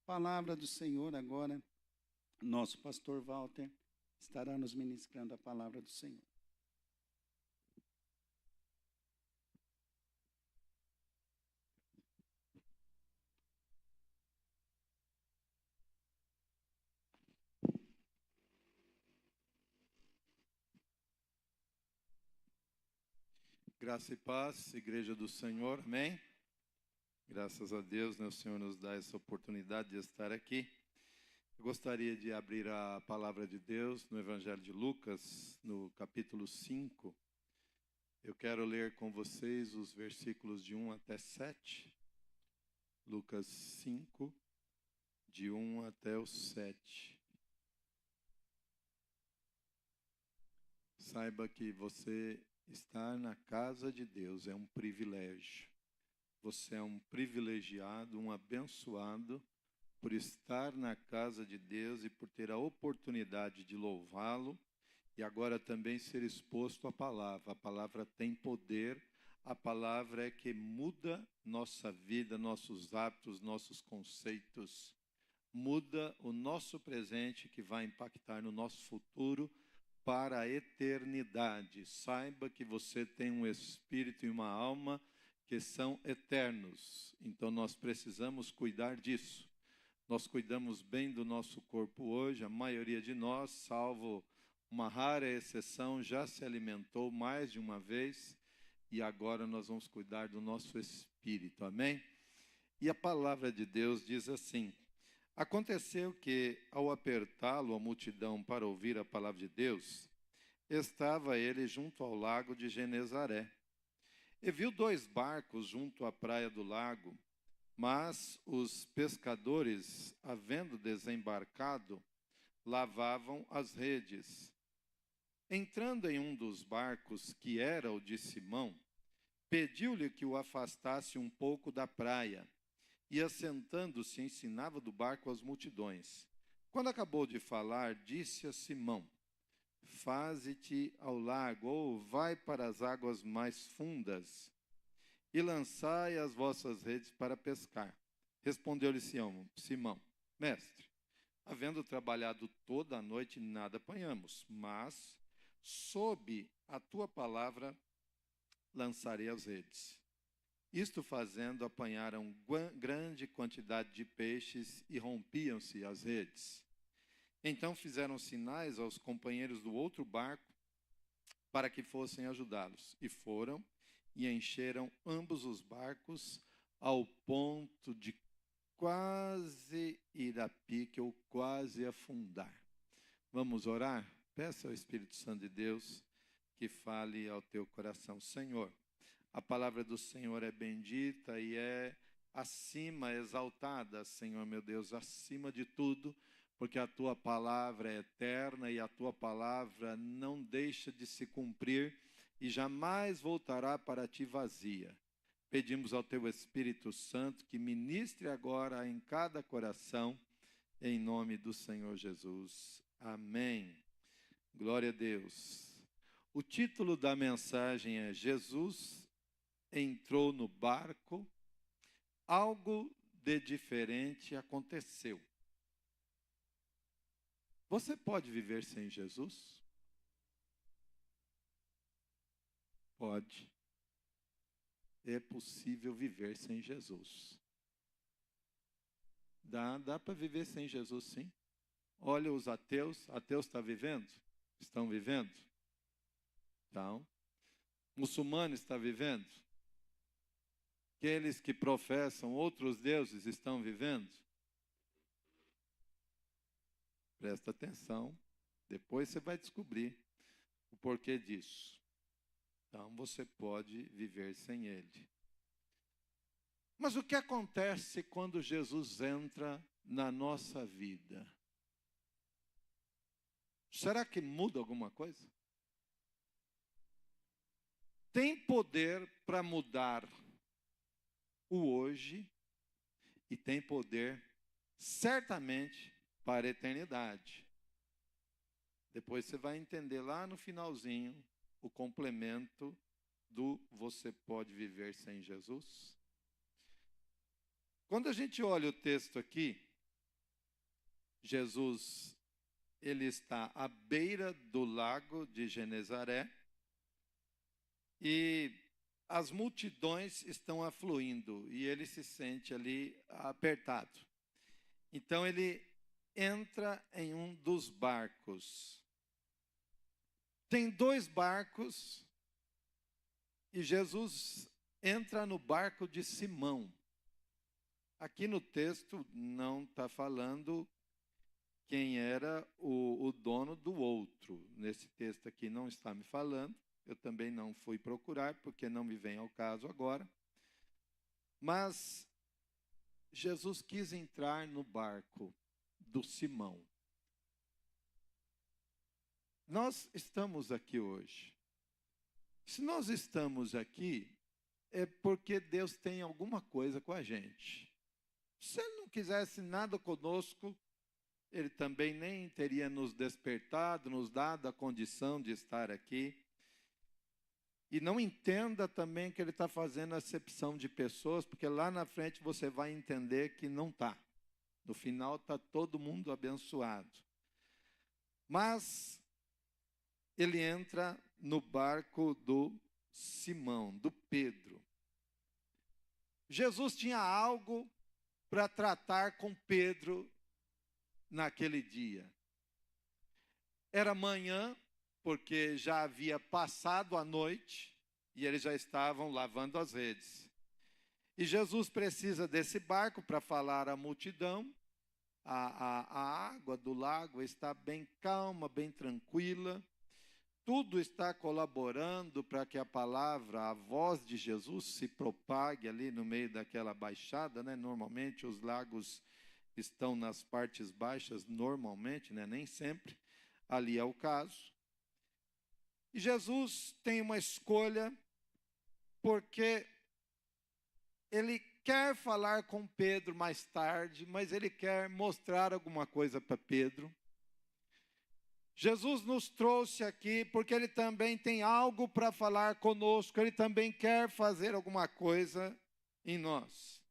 palavra do Senhor agora, nosso pastor Walter estará nos ministrando a palavra do Senhor. Graça e paz, Igreja do Senhor, amém? Graças a Deus, né, o Senhor nos dá essa oportunidade de estar aqui. Eu gostaria de abrir a palavra de Deus no Evangelho de Lucas, no capítulo 5. Eu quero ler com vocês os versículos de 1 até 7. Lucas 5, de 1 até o 7. Saiba que você estar na casa de Deus é um privilégio. Você é um privilegiado, um abençoado por estar na casa de Deus e por ter a oportunidade de louvá-lo e agora também ser exposto à palavra. A palavra tem poder, a palavra é que muda nossa vida, nossos hábitos, nossos conceitos, muda o nosso presente que vai impactar no nosso futuro para a eternidade. Saiba que você tem um espírito e uma alma que são eternos. Então nós precisamos cuidar disso. Nós cuidamos bem do nosso corpo hoje. A maioria de nós, salvo uma rara exceção, já se alimentou mais de uma vez. E agora nós vamos cuidar do nosso espírito. Amém? E a palavra de Deus diz assim: aconteceu que, ao apertá-lo a multidão para ouvir a palavra de Deus, estava ele junto ao lago de Genezaré. E viu 2 barcos junto à praia do lago, mas os pescadores, havendo desembarcado, lavavam as redes. Entrando em um dos barcos, que era o de Simão, pediu-lhe que o afastasse um pouco da praia, e assentando-se ensinava do barco as multidões. Quando acabou de falar, disse a Simão: faze-te ao lago, ou vai para as águas mais fundas, e lançai as vossas redes para pescar. Respondeu-lhe Simão: mestre, havendo trabalhado toda a noite, nada apanhamos, mas, sob a tua palavra, lançarei as redes. Isto fazendo, apanharam grande quantidade de peixes e rompiam-se as redes. Então fizeram sinais aos companheiros do outro barco para que fossem ajudá-los. E foram e encheram ambos os barcos ao ponto de quase ir a pique ou quase afundar. Vamos orar? Peça ao Espírito Santo de Deus que fale ao teu coração. Senhor, a palavra do Senhor é bendita e é acima, exaltada, Senhor meu Deus, acima de tudo, porque a tua palavra é eterna e a tua palavra não deixa de se cumprir e jamais voltará para ti vazia. Pedimos ao teu Espírito Santo que ministre agora em cada coração, em nome do Senhor Jesus. Amém. Glória a Deus. O título da mensagem é: Jesus entrou no barco, algo de diferente aconteceu. Você pode viver sem Jesus? Pode. É possível viver sem Jesus. Dá para viver sem Jesus, sim. Olha os ateus. Ateus estão vivendo? Estão vivendo? Então. Muçulmano está vivendo? Aqueles que professam outros deuses estão vivendo? Presta atenção. Depois você vai descobrir o porquê disso. Então você pode viver sem ele. Mas o que acontece quando Jesus entra na nossa vida? Será que muda alguma coisa? Tem poder para mudar o hoje e tem poder certamente para a eternidade. Depois você vai entender lá no finalzinho o complemento do você pode viver sem Jesus. Quando a gente olha o texto aqui, Jesus, ele está à beira do lago de Genezaré e as multidões estão afluindo e ele se sente ali apertado. Então ele entra em um dos barcos. Tem 2 barcos e Jesus entra no barco de Simão. Aqui no texto não está falando quem era o dono do outro. Nesse texto aqui não está me falando. Eu também não fui procurar, porque não me vem ao caso agora. Mas Jesus quis entrar no barco do Simão. Nós estamos aqui hoje. Se nós estamos aqui, é porque Deus tem alguma coisa com a gente. Se Ele não quisesse nada conosco, Ele também nem teria nos despertado, nos dado a condição de estar aqui. E não entenda também que Ele está fazendo acepção de pessoas, porque lá na frente você vai entender que não está. No final está todo mundo abençoado. Mas ele entra no barco do Simão, do Pedro. Jesus tinha algo para tratar com Pedro naquele dia. Era manhã, porque já havia passado a noite e eles já estavam lavando as redes. E Jesus precisa desse barco para falar à multidão. A água do lago está bem calma, bem tranquila. Tudo está colaborando para que a palavra, a voz de Jesus se propague ali no meio daquela baixada, né? Normalmente os lagos estão nas partes baixas, normalmente, né? Nem sempre. Ali é o caso. E Jesus tem uma escolha, porque ele quer falar com Pedro mais tarde, mas ele quer mostrar alguma coisa para Pedro. Jesus nos trouxe aqui porque Ele também tem algo para falar conosco, Ele também quer fazer alguma coisa em nós.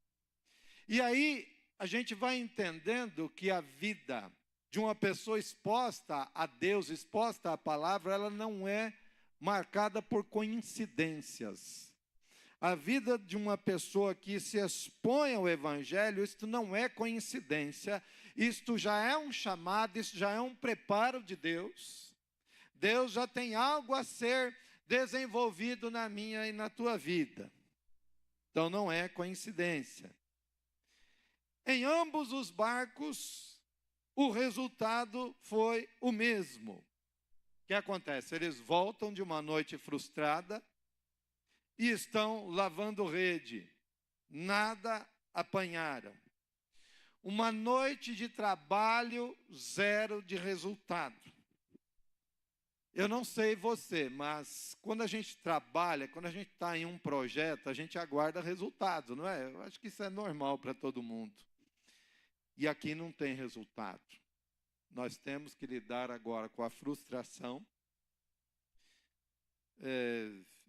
E aí a gente vai entendendo que a vida de uma pessoa exposta a Deus, exposta à palavra, ela não é marcada por coincidências. A vida de uma pessoa que se expõe ao Evangelho, isto não é coincidência, isto já é um chamado, isto já é um preparo de Deus. Deus já tem algo a ser desenvolvido na minha e na tua vida. Então não é coincidência. Em ambos os barcos, o resultado foi o mesmo. O que acontece? Eles voltam de uma noite frustrada, e estão lavando rede. Nada apanharam. Uma noite de trabalho, 0 de resultado. Eu não sei você, mas quando a gente trabalha, quando a gente está em um projeto, a gente aguarda resultados, não é? Eu acho que isso é normal para todo mundo. E aqui não tem resultado. Nós temos que lidar agora com a frustração.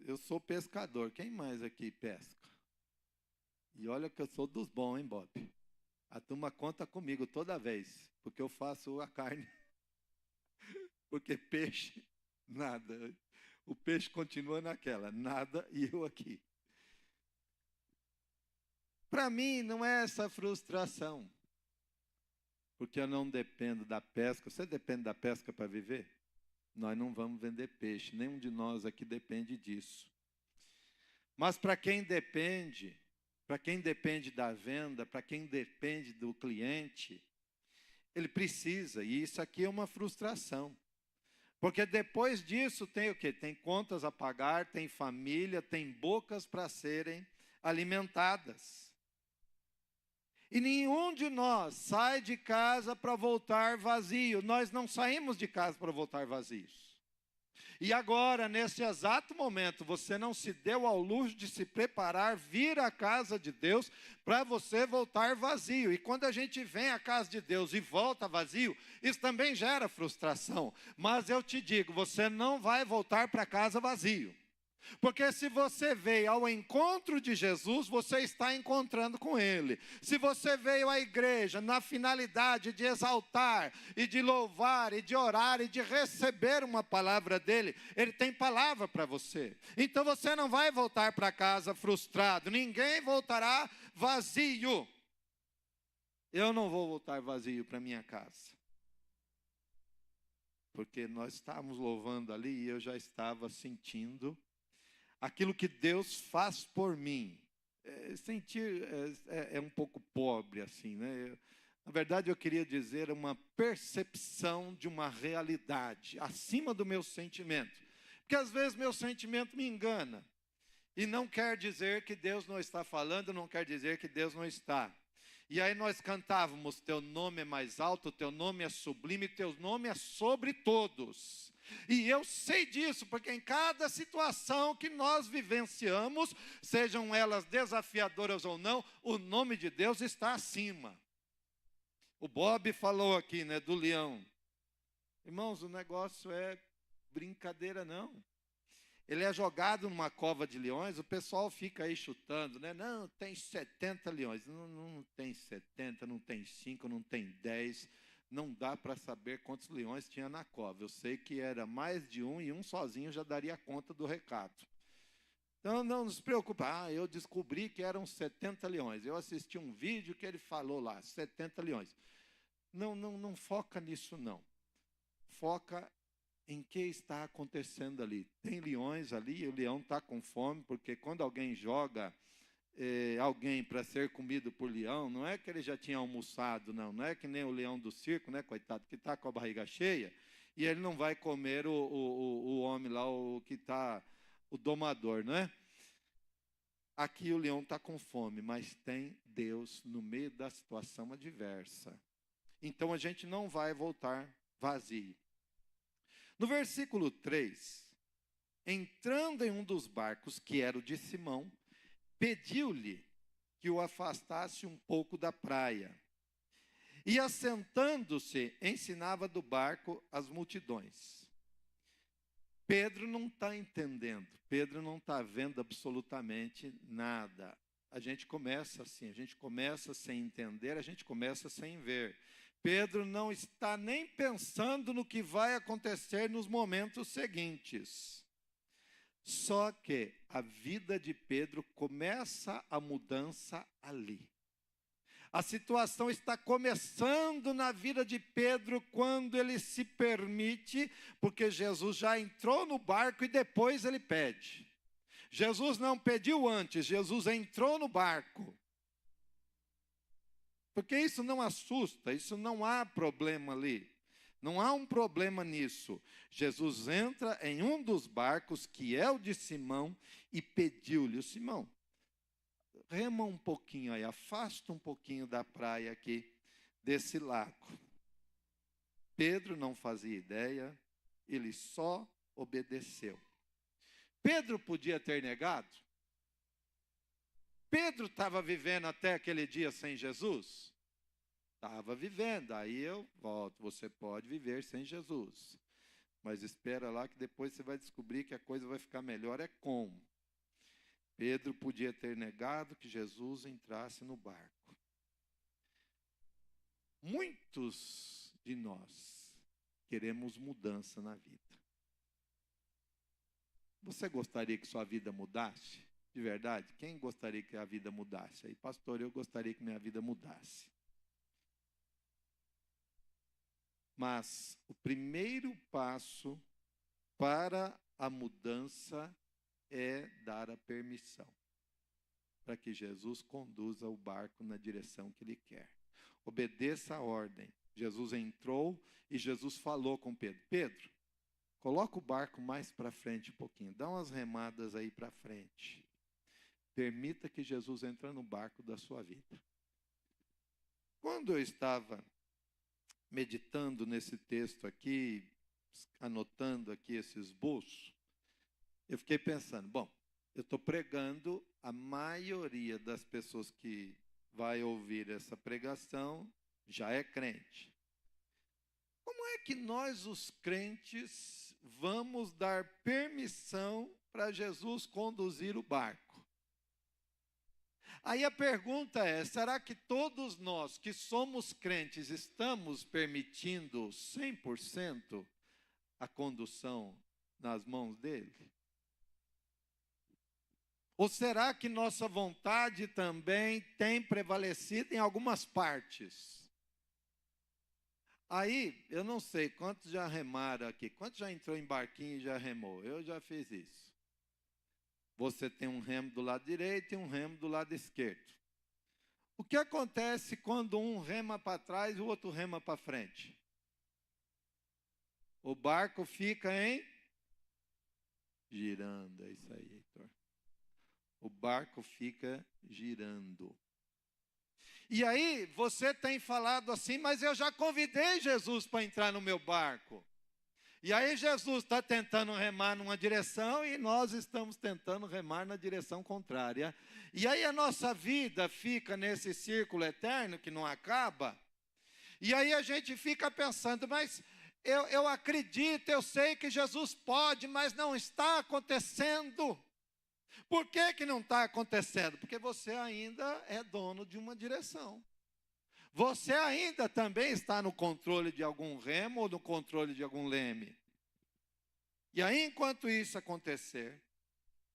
Eu sou pescador. Quem mais aqui pesca? E olha que eu sou dos bons, hein, Bob? A turma conta comigo toda vez, porque eu faço a carne. Porque peixe, nada. O peixe continua naquela, nada, e eu aqui. Para mim, não é essa frustração. Porque eu não dependo da pesca. Você depende da pesca para viver? Nós não vamos vender peixe, nenhum de nós aqui depende disso. Mas para quem depende da venda, para quem depende do cliente, ele precisa, e isso aqui é uma frustração. Porque depois disso tem o quê? Tem contas a pagar, tem família, tem bocas para serem alimentadas. E nenhum de nós sai de casa para voltar vazio. Nós não saímos de casa para voltar vazios. E agora, nesse exato momento, você não se deu ao luxo de se preparar, vir à casa de Deus, para você voltar vazio. E quando a gente vem à casa de Deus e volta vazio, isso também gera frustração. Mas eu te digo, você não vai voltar para casa vazio. Porque se você veio ao encontro de Jesus, você está encontrando com Ele. Se você veio à igreja na finalidade de exaltar, e de louvar, e de orar, e de receber uma palavra dEle, Ele tem palavra para você. Então você não vai voltar para casa frustrado, ninguém voltará vazio. Eu não vou voltar vazio para minha casa. Porque nós estávamos louvando ali e eu já estava sentindo aquilo que Deus faz por mim. Sentir é um pouco pobre assim, né? Na verdade eu queria dizer uma percepção de uma realidade acima do meu sentimento. Porque às vezes meu sentimento me engana. E não quer dizer que Deus não está falando, não quer dizer que Deus não está. E aí nós cantávamos, teu nome é mais alto, teu nome é sublime, teu nome é sobre todos. E eu sei disso, porque em cada situação que nós vivenciamos, sejam elas desafiadoras ou não, o nome de Deus está acima. O Bob falou aqui, né, do leão. Irmãos, o negócio é brincadeira não. Ele é jogado numa cova de leões, o pessoal fica aí chutando, né? Não, tem 70 leões. Não tem 70, não tem 5, não tem 10. Não dá para saber quantos leões tinha na cova. Eu sei que era mais de um e um sozinho já daria conta do recado. Então não se preocupe. Eu descobri que eram 70 leões. Eu assisti um vídeo que ele falou lá, 70 leões. Não foca nisso não. Foca em que está acontecendo ali. Tem leões ali e o leão está com fome, porque quando alguém joga alguém para ser comido por leão, não é que ele já tinha almoçado, não é que nem o leão do circo, né, coitado, que está com a barriga cheia, e ele não vai comer o homem lá, o que está, o domador, não é? Aqui o leão está com fome, mas tem Deus no meio da situação adversa. Então a gente não vai voltar vazio. No versículo 3, entrando em um dos barcos, que era o de Simão, pediu-lhe que o afastasse um pouco da praia. E assentando-se, ensinava do barco as multidões. Pedro não está entendendo, Pedro não está vendo absolutamente nada. A gente começa assim, a gente começa sem entender, a gente começa sem ver. Pedro não está nem pensando no que vai acontecer nos momentos seguintes. Só que a vida de Pedro começa a mudança ali. A situação está começando na vida de Pedro quando ele se permite, porque Jesus já entrou no barco e depois ele pede. Jesus não pediu antes, Jesus entrou no barco. Porque isso não assusta, isso não há problema ali. Não há um problema nisso. Jesus entra em um dos barcos, que é o de Simão, e pediu-lhe, Simão, rema um pouquinho aí, afasta um pouquinho da praia aqui, desse lago. Pedro não fazia ideia, ele só obedeceu. Pedro podia ter negado? Pedro estava vivendo até aquele dia sem Jesus? Estava vivendo, aí eu volto, você pode viver sem Jesus. Mas espera lá que depois você vai descobrir que a coisa vai ficar melhor, é como. Pedro podia ter negado que Jesus entrasse no barco. Muitos de nós queremos mudança na vida. Você gostaria que sua vida mudasse? De verdade? Quem gostaria que a vida mudasse? Aí, pastor, eu gostaria que minha vida mudasse. Mas o primeiro passo para a mudança é dar a permissão para que Jesus conduza o barco na direção que Ele quer. Obedeça a ordem. Jesus entrou e Jesus falou com Pedro. Pedro, coloca o barco mais para frente um pouquinho. Dá umas remadas aí para frente. Permita que Jesus entre no barco da sua vida. Quando eu estava meditando nesse texto aqui, anotando aqui esse esboço, eu fiquei pensando, bom, eu estou pregando, a maioria das pessoas que vai ouvir essa pregação já é crente. Como é que nós, os crentes, vamos dar permissão para Jesus conduzir o barco. Aí a pergunta é, será que todos nós que somos crentes estamos permitindo 100% a condução nas mãos dele? Ou será que nossa vontade também tem prevalecido em algumas partes? Aí, eu não sei quantos já remaram aqui, quantos já entrou em barquinho e já remou? Eu já fiz isso. Você tem um remo do lado direito e um remo do lado esquerdo. O que acontece quando um rema para trás e o outro rema para frente? O barco fica girando, é isso aí, Heitor. O barco fica girando. E aí, você tem falado assim, mas eu já convidei Jesus para entrar no meu barco. E aí, Jesus está tentando remar numa direção e nós estamos tentando remar na direção contrária. E aí, a nossa vida fica nesse círculo eterno que não acaba. E aí, a gente fica pensando, mas eu acredito, eu sei que Jesus pode, mas não está acontecendo. Por que não está acontecendo? Porque você ainda é dono de uma direção. Você ainda também está no controle de algum remo ou no controle de algum leme. E aí, enquanto isso acontecer,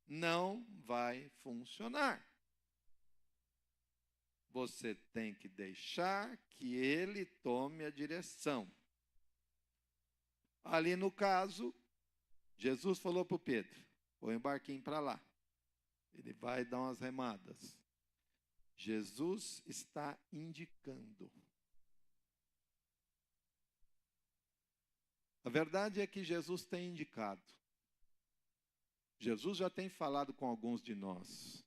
não vai funcionar. Você tem que deixar que ele tome a direção. Ali no caso, Jesus falou para o Pedro, põe o barquinho para lá. Ele vai dar umas remadas. Jesus está indicando. A verdade é que Jesus tem indicado. Jesus já tem falado com alguns de nós.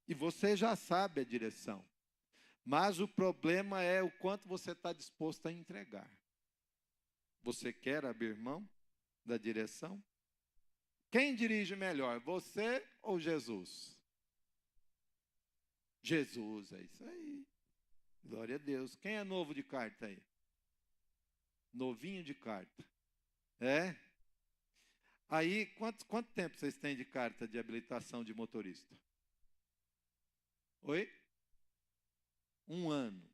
E você já sabe a direção. Mas o problema é o quanto você está disposto a entregar. Você quer abrir mão da direção? Quem dirige melhor, você ou Jesus? Jesus, é isso aí. Glória a Deus. Quem é novo de carta aí? Novinho de carta. É? Aí, quanto tempo vocês têm de carta de habilitação de motorista? Oi? 1 ano.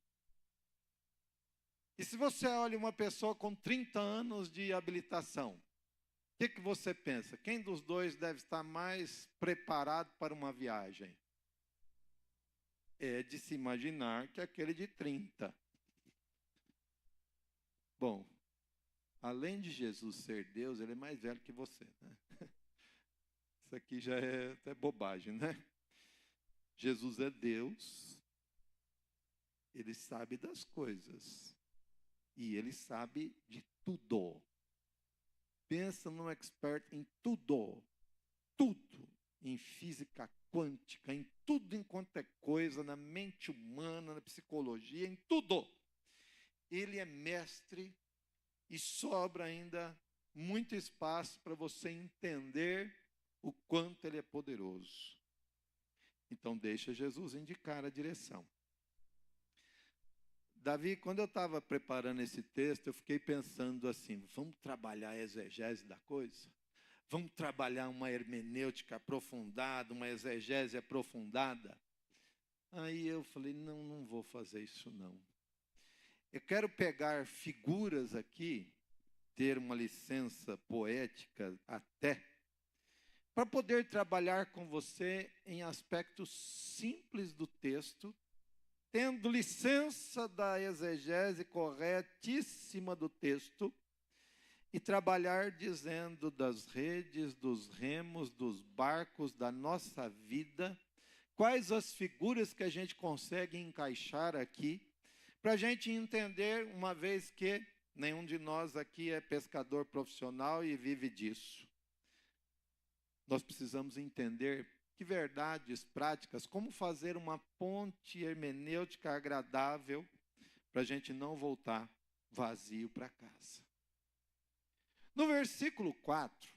E se você olha uma pessoa com 30 anos de habilitação, o que você pensa? Quem dos dois deve estar mais preparado para uma viagem? É de se imaginar que aquele de 30. Bom, além de Jesus ser Deus, ele é mais velho que você, né? Isso aqui já é até bobagem, né? Jesus é Deus, ele sabe das coisas e ele sabe de tudo. Pensa num expert em tudo, tudo, em física quântica, em tudo enquanto é coisa, na mente humana, na psicologia, em tudo. Ele é mestre e sobra ainda muito espaço para você entender o quanto ele é poderoso. Então deixa Jesus indicar a direção. Davi, quando eu estava preparando esse texto, eu fiquei pensando assim, vamos trabalhar a exegese da coisa? Vamos trabalhar uma hermenêutica aprofundada, uma exegese aprofundada? Aí eu falei, não vou fazer isso não. Eu quero pegar figuras aqui, ter uma licença poética até, para poder trabalhar com você em aspectos simples do texto, tendo licença da exegese corretíssima do texto, e trabalhar dizendo das redes, dos remos, dos barcos, da nossa vida, quais as figuras que a gente consegue encaixar aqui, para a gente entender, uma vez que nenhum de nós aqui é pescador profissional e vive disso. Nós precisamos entender que verdades práticas, como fazer uma ponte hermenêutica agradável para a gente não voltar vazio para casa. No versículo 4,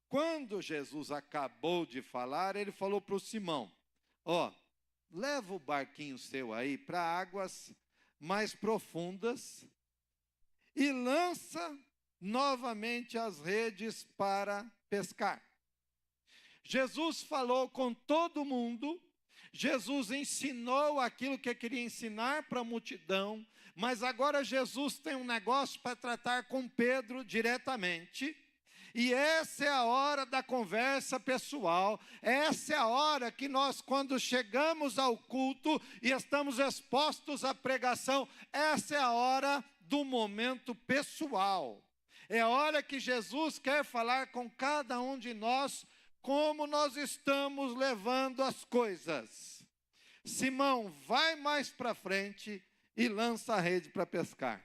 quando Jesus acabou de falar, ele falou para o Simão, leva o barquinho seu aí para águas mais profundas e lança novamente as redes para pescar. Jesus falou com todo mundo, Jesus ensinou aquilo que queria ensinar para a multidão, mas agora Jesus tem um negócio para tratar com Pedro diretamente. E essa é a hora da conversa pessoal, essa é a hora que nós, quando chegamos ao culto e estamos expostos à pregação, essa é a hora do momento pessoal. É a hora que Jesus quer falar com cada um de nós, como nós estamos levando as coisas. Simão, vai mais para frente e lança a rede para pescar.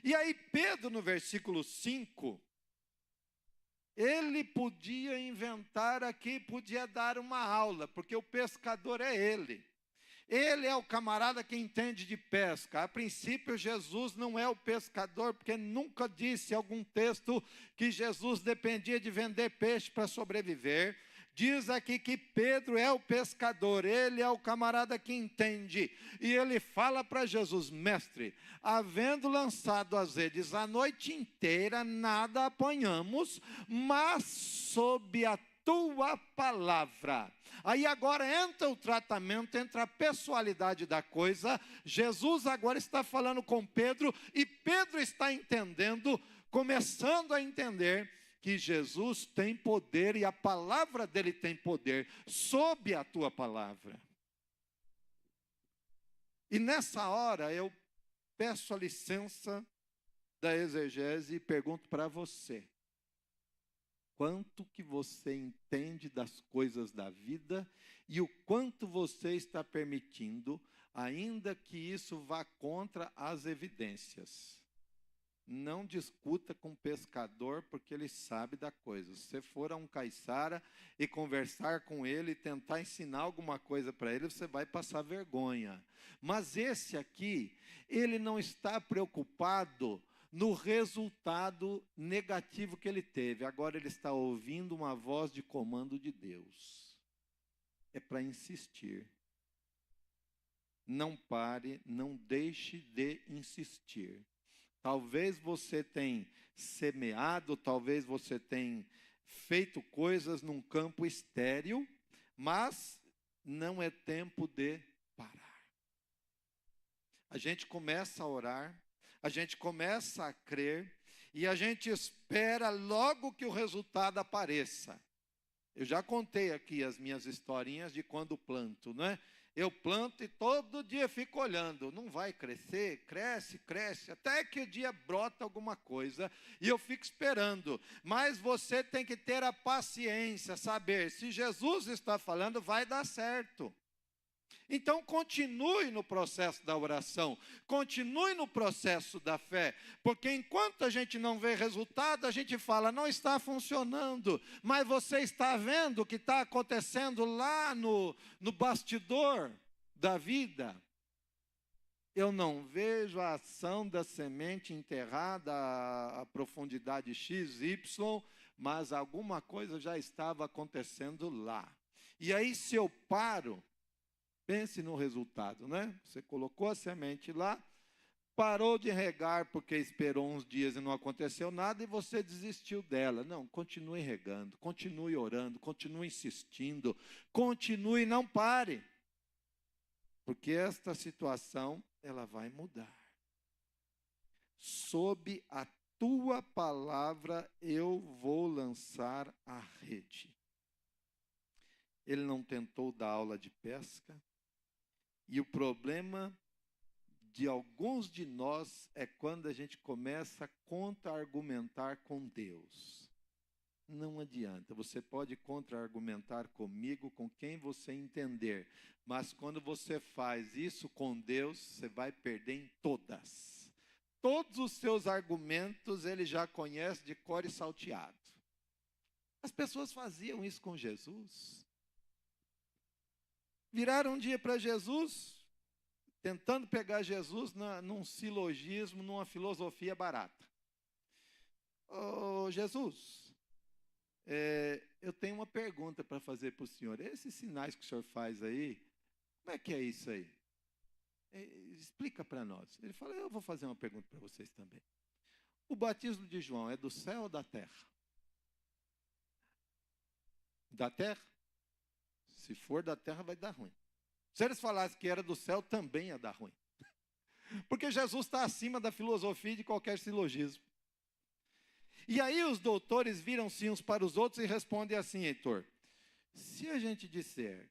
E aí Pedro, no versículo 5, ele podia inventar aqui, podia dar uma aula, porque o pescador é ele. Ele é o camarada que entende de pesca. A princípio, Jesus não é o pescador, porque nunca disse algum texto que Jesus dependia de vender peixe para sobreviver. Diz aqui que Pedro é o pescador, ele é o camarada que entende. E ele fala para Jesus: mestre, havendo lançado as redes a noite inteira, nada apanhamos, mas sob a tua palavra. Aí agora entra o tratamento, entra a pessoalidade da coisa. Jesus agora está falando com Pedro, e Pedro está entendendo, começando a entender, que Jesus tem poder e a palavra dele tem poder sob a tua palavra. E nessa hora eu peço a licença da exegese e pergunto para você: quanto que você entende das coisas da vida e o quanto você está permitindo, ainda que isso vá contra as evidências? Não discuta com o pescador, porque ele sabe da coisa. Se você for a um caiçara e conversar com ele e tentar ensinar alguma coisa para ele, você vai passar vergonha. Mas esse aqui, ele não está preocupado no resultado negativo que ele teve. Agora ele está ouvindo uma voz de comando de Deus. É para insistir. Não pare, não deixe de insistir. Talvez você tenha semeado, talvez você tenha feito coisas num campo estéril, mas não é tempo de parar. A gente começa a orar, a gente começa a crer, e a gente espera logo que o resultado apareça. Eu já contei aqui as minhas historinhas de quando planto, não é? Eu planto e todo dia fico olhando. Não vai crescer? Cresce, cresce, até que o dia brota alguma coisa e eu fico esperando. Mas você tem que ter a paciência, saber, se Jesus está falando, vai dar certo. Então continue no processo da oração, continue no processo da fé, porque enquanto a gente não vê resultado, a gente fala, não está funcionando, mas você está vendo o que está acontecendo lá no bastidor da vida. Eu não vejo a ação da semente enterrada a profundidade x, y, mas alguma coisa já estava acontecendo lá. E aí se eu paro, pense no resultado, né? Você colocou a semente lá, parou de regar porque esperou uns dias e não aconteceu nada e você desistiu dela. Não, continue regando, continue orando, continue insistindo, continue, não pare. Porque esta situação, ela vai mudar. Sob a tua palavra eu vou lançar a rede. Ele não tentou dar aula de pesca. E o problema de alguns de nós é quando a gente começa a contra-argumentar com Deus. Não adianta, você pode contra-argumentar comigo, com quem você entender, mas quando você faz isso com Deus, você vai perder em todas. Todos os seus argumentos ele já conhece de cor e salteado. As pessoas faziam isso com Jesus. Viraram um dia para Jesus, tentando pegar Jesus num silogismo, numa filosofia barata. Ô Jesus, eu tenho uma pergunta para fazer para o senhor. Esses sinais que o senhor faz aí, como é que é isso aí? Explica para nós. Ele falou, eu vou fazer uma pergunta para vocês também. O batismo de João é do céu ou da terra? Da terra? Se for da terra, vai dar ruim. Se eles falassem que era do céu, também ia dar ruim. Porque Jesus está acima da filosofia e de qualquer silogismo. E aí os doutores viram-se uns para os outros e respondem assim, Heitor: se a gente disser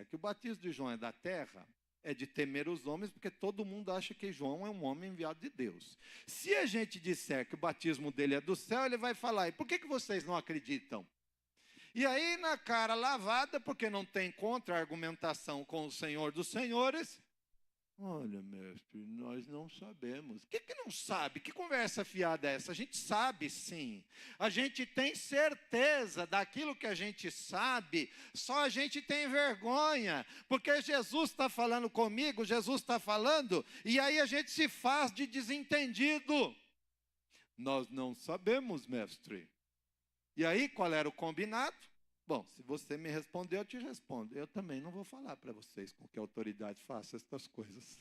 que o batismo de João é da terra, é de temer os homens, porque todo mundo acha que João é um homem enviado de Deus. Se a gente disser que o batismo dele é do céu, ele vai falar: e por que vocês não acreditam? E aí, na cara lavada, porque não tem contra-argumentação com o Senhor dos Senhores: olha, mestre, nós não sabemos. O que não sabe? Que conversa fiada é essa? A gente sabe sim. A gente tem certeza daquilo que a gente sabe, só a gente tem vergonha, porque Jesus está falando comigo, Jesus está falando, e aí a gente se faz de desentendido. Nós não sabemos, mestre. E aí, qual era o combinado? Bom, se você me responder, eu te respondo. Eu também não vou falar para vocês com que autoridade faça essas coisas.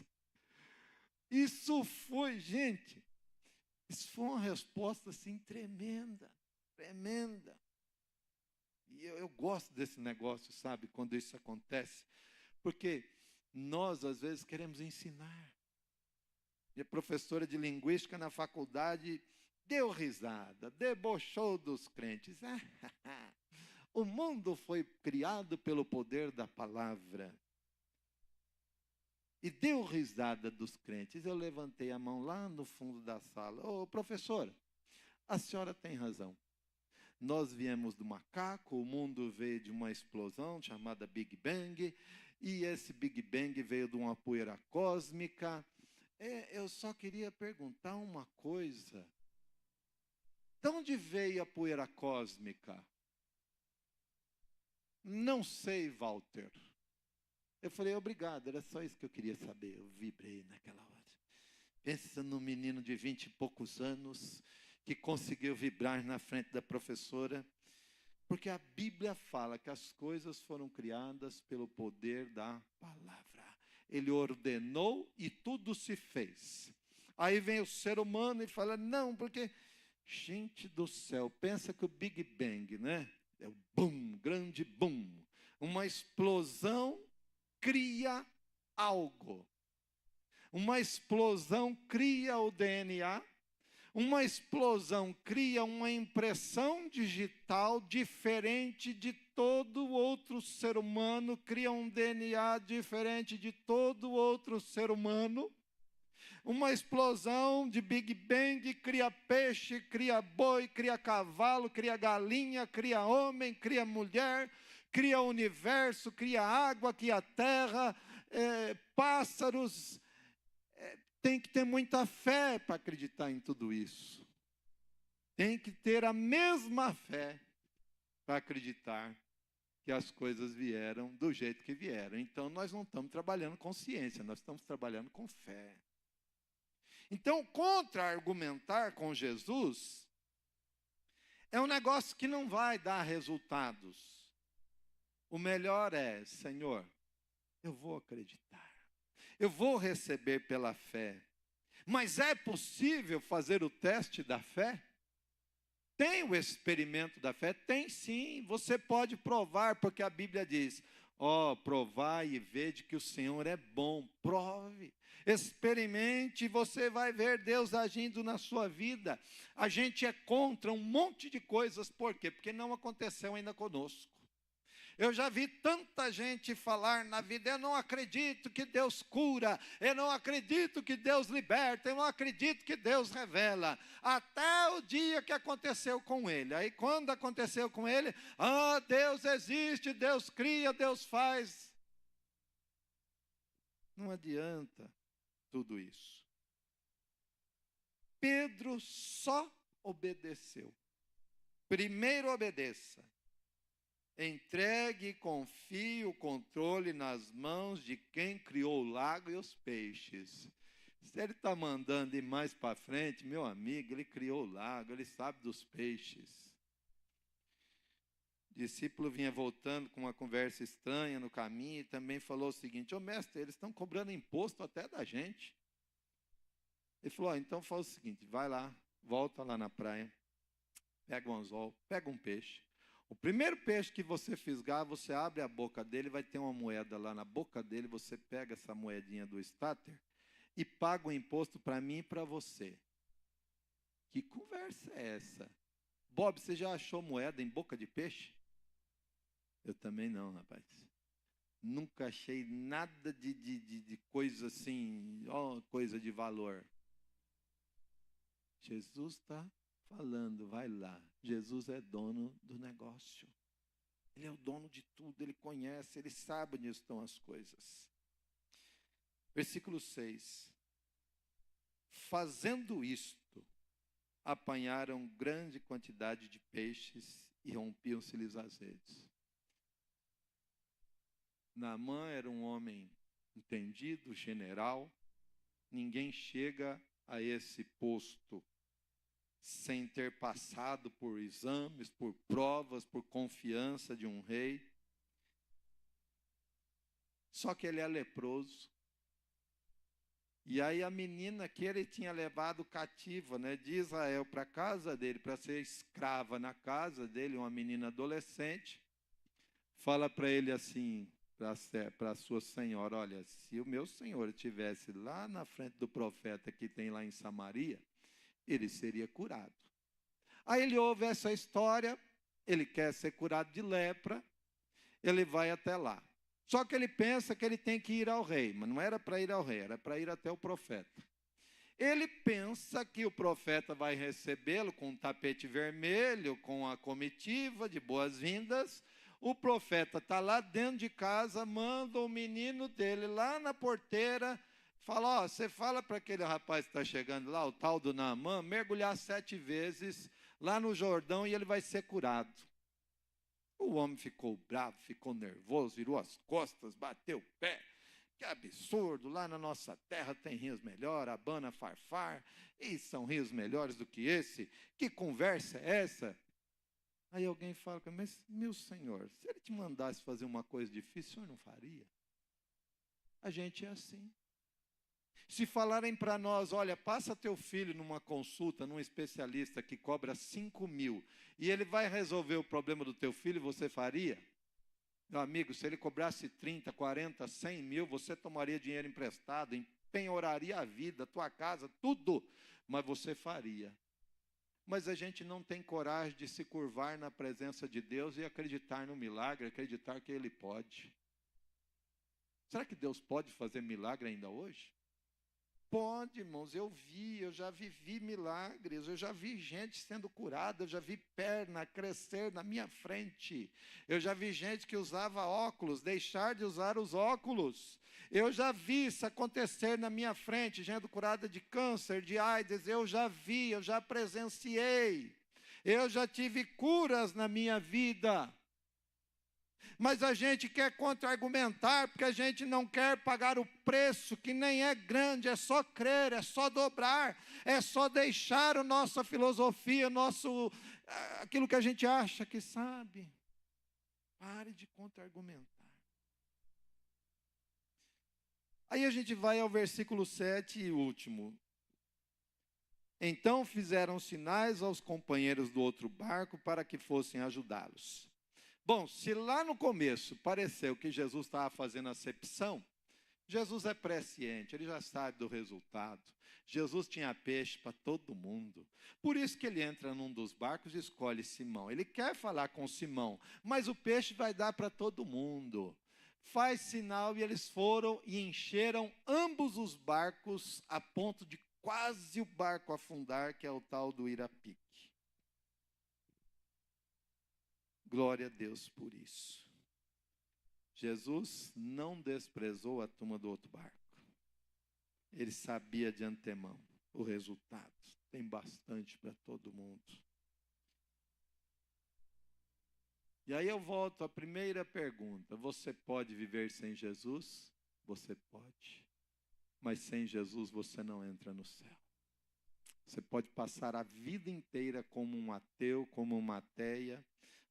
Isso foi, gente, isso foi uma resposta assim tremenda, tremenda. E eu gosto desse negócio, sabe, quando isso acontece, porque nós, às vezes, queremos ensinar. E a professora de linguística na faculdade deu risada, debochou dos crentes. O mundo foi criado pelo poder da palavra. E deu risada dos crentes. Eu levantei a mão lá no fundo da sala. Ô, professora, a senhora tem razão. Nós viemos do macaco, o mundo veio de uma explosão chamada Big Bang, e esse Big Bang veio de uma poeira cósmica. Eu só queria perguntar uma coisa. De onde veio a poeira cósmica? Não sei, Walter. Eu falei: obrigado, era só isso que eu queria saber. Eu vibrei naquela hora. Pensa num menino de 20 e poucos anos que conseguiu vibrar na frente da professora, porque a Bíblia fala que as coisas foram criadas pelo poder da palavra. Ele ordenou e tudo se fez. Aí vem o ser humano e fala: não, porque, gente do céu, pensa que o Big Bang, né? É o boom, grande boom. Uma explosão cria algo. Uma explosão cria o DNA. Uma explosão cria uma impressão digital diferente de todo outro ser humano, cria um DNA diferente de todo outro ser humano. Uma explosão de Big Bang cria peixe, cria boi, cria cavalo, cria galinha, cria homem, cria mulher, cria universo, cria água, cria terra, pássaros. Tem que ter muita fé para acreditar em tudo isso. Tem que ter a mesma fé para acreditar que as coisas vieram do jeito que vieram. Então, nós não estamos trabalhando com ciência, nós estamos trabalhando com fé. Então, contra-argumentar com Jesus é um negócio que não vai dar resultados. O melhor é: Senhor, eu vou acreditar, eu vou receber pela fé. Mas é possível fazer o teste da fé? Tem o experimento da fé? Tem sim, você pode provar, porque a Bíblia diz: provai e vede que o Senhor é bom. Prove, experimente e você vai ver Deus agindo na sua vida. A gente é contra um monte de coisas, por quê? Porque não aconteceu ainda conosco. Eu já vi tanta gente falar na vida: eu não acredito que Deus cura, eu não acredito que Deus liberta, eu não acredito que Deus revela. Até o dia que aconteceu com ele. Aí quando aconteceu com ele: Deus existe, Deus cria, Deus faz. Não adianta tudo isso. Pedro só obedeceu. Primeiro obedeça. Entregue e confie o controle nas mãos de quem criou o lago e os peixes. Se ele está mandando ir mais para frente, meu amigo, ele criou o lago, ele sabe dos peixes. O discípulo vinha voltando com uma conversa estranha no caminho e também falou o seguinte: mestre, eles estão cobrando imposto até da gente. Ele falou: então faz o seguinte, vai lá, volta lá na praia, pega um anzol, pega um peixe. O primeiro peixe que você fisgar, você abre a boca dele, vai ter uma moeda lá na boca dele, você pega essa moedinha do starter e paga o imposto para mim e para você. Que conversa é essa? Bob, você já achou moeda em boca de peixe? Eu também não, rapaz. Nunca achei nada de coisa assim, coisa de valor. Jesus está falando, vai lá. Jesus é dono do negócio. Ele é o dono de tudo, ele conhece, ele sabe onde estão as coisas. Versículo 6. Fazendo isto, apanharam grande quantidade de peixes e rompiam-se-lhes as redes. Naamã era um homem entendido, general. Ninguém chega a esse posto sem ter passado por exames, por provas, por confiança de um rei. Só que ele é leproso. E aí a menina que ele tinha levado cativa, de Israel para a casa dele, para ser escrava na casa dele, uma menina adolescente, fala para ele assim, para a sua senhora, olha, se o meu senhor estivesse lá na frente do profeta que tem lá em Samaria, ele seria curado. Aí ele ouve essa história, ele quer ser curado de lepra, ele vai até lá. Só que ele pensa que ele tem que ir ao rei, mas não era para ir ao rei, era para ir até o profeta. Ele pensa que o profeta vai recebê-lo com um tapete vermelho, com a comitiva de boas-vindas. O profeta está lá dentro de casa, manda o menino dele lá na porteira, fala, você fala para aquele rapaz que está chegando lá, o tal do Naamã, mergulhar 7 vezes lá no Jordão e ele vai ser curado. O homem ficou bravo, ficou nervoso, virou as costas, bateu o pé. Que absurdo, lá na nossa terra tem rios melhores, Abana, Farfar, e são rios melhores do que esse. Que conversa é essa? Aí alguém fala, mas meu senhor, se ele te mandasse fazer uma coisa difícil, o senhor não faria? A gente é assim. Se falarem para nós, olha, passa teu filho numa consulta, num especialista que cobra 5.000, e ele vai resolver o problema do teu filho, você faria? Meu amigo, se ele cobrasse 30, 40, 100 mil, você tomaria dinheiro emprestado, empenhoraria a vida, a tua casa, tudo, mas você faria. Mas a gente não tem coragem de se curvar na presença de Deus e acreditar no milagre, acreditar que Ele pode. Será que Deus pode fazer milagre ainda hoje? Pode, irmãos, eu já vivi milagres, eu já vi gente sendo curada, eu já vi perna crescer na minha frente, eu já vi gente que usava óculos, deixar de usar os óculos, eu já vi isso acontecer na minha frente, gente curada de câncer, de AIDS, eu já vi, eu já presenciei, eu já tive curas na minha vida. Mas a gente quer contra-argumentar, porque a gente não quer pagar o preço, que nem é grande, é só crer, é só dobrar, é só deixar a nossa filosofia, aquilo que a gente acha que sabe. Pare de contra-argumentar. Aí a gente vai ao versículo 7 e último. Então fizeram sinais aos companheiros do outro barco para que fossem ajudá-los. Bom, se lá no começo pareceu que Jesus estava fazendo acepção, Jesus é presciente, ele já sabe do resultado. Jesus tinha peixe para todo mundo. Por isso que ele entra num dos barcos e escolhe Simão. Ele quer falar com Simão, mas o peixe vai dar para todo mundo. Faz sinal e eles foram e encheram ambos os barcos a ponto de quase o barco afundar, que é o tal do Irapique. Glória a Deus por isso. Jesus não desprezou a turma do outro barco. Ele sabia de antemão o resultado. Tem bastante para todo mundo. E aí eu volto à primeira pergunta. Você pode viver sem Jesus? Você pode. Mas sem Jesus você não entra no céu. Você pode passar a vida inteira como um ateu, como uma ateia.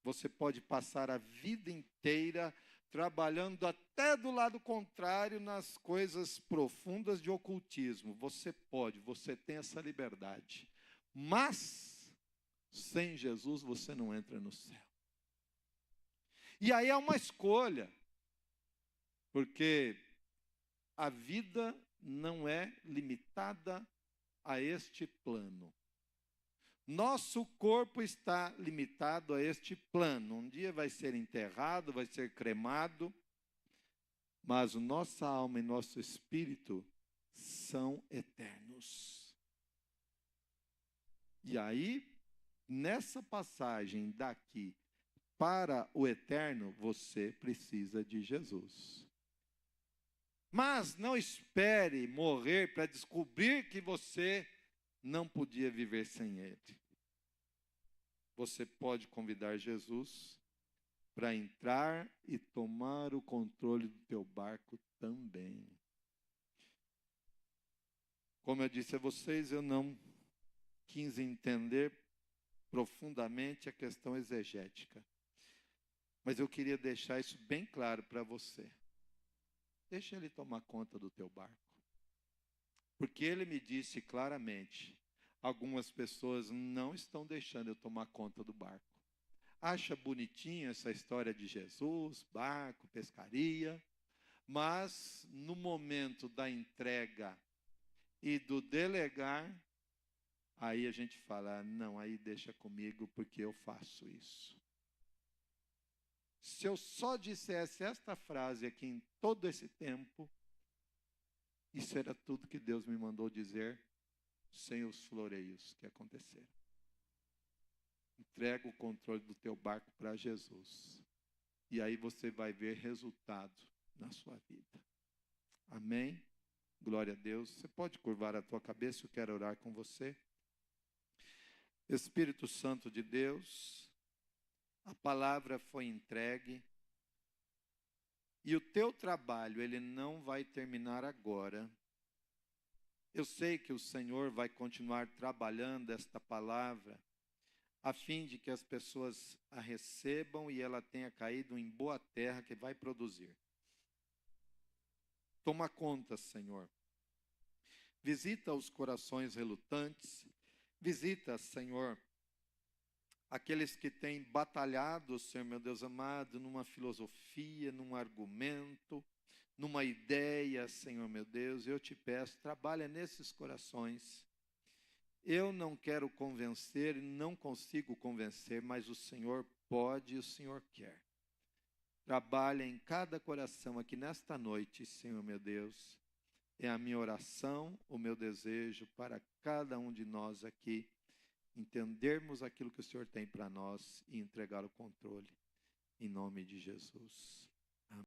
Você pode passar a vida inteira trabalhando até do lado contrário nas coisas profundas de ocultismo. Você pode, você tem essa liberdade. Mas, sem Jesus, você não entra no céu. E aí é uma escolha, porque a vida não é limitada a este plano. Nosso corpo está limitado a este plano. Um dia vai ser enterrado, vai ser cremado, mas nossa alma e nosso espírito são eternos. E aí, nessa passagem daqui para o eterno, você precisa de Jesus. Mas não espere morrer para descobrir que você não podia viver sem Ele. Você pode convidar Jesus para entrar e tomar o controle do teu barco também. Como eu disse a vocês, eu não quis entender profundamente a questão exegética. Mas eu queria deixar isso bem claro para você. Deixa Ele tomar conta do teu barco. Porque Ele me disse claramente, algumas pessoas não estão deixando eu tomar conta do barco. Acha bonitinha essa história de Jesus, barco, pescaria, mas no momento da entrega e do delegar, aí a gente fala, não, aí deixa comigo porque eu faço isso. Se eu só dissesse esta frase aqui em todo esse tempo, isso era tudo que Deus me mandou dizer, sem os floreios que aconteceram. Entrega o controle do teu barco para Jesus. E aí você vai ver resultado na sua vida. Amém? Glória a Deus. Você pode curvar a tua cabeça, eu quero orar com você. Espírito Santo de Deus, a palavra foi entregue. E o teu trabalho, ele não vai terminar agora. Eu sei que o Senhor vai continuar trabalhando esta palavra, a fim de que as pessoas a recebam e ela tenha caído em boa terra que vai produzir. Toma conta, Senhor. Visita os corações relutantes. Visita, Senhor, aqueles que têm batalhado, Senhor meu Deus amado, numa filosofia, num argumento, numa ideia, Senhor meu Deus. Eu te peço, trabalha nesses corações. Eu não quero convencer, não consigo convencer, mas o Senhor pode e o Senhor quer. Trabalha em cada coração aqui nesta noite, Senhor meu Deus. É a minha oração, o meu desejo para cada um de nós aqui, entendermos aquilo que o Senhor tem para nós e entregar o controle, em nome de Jesus.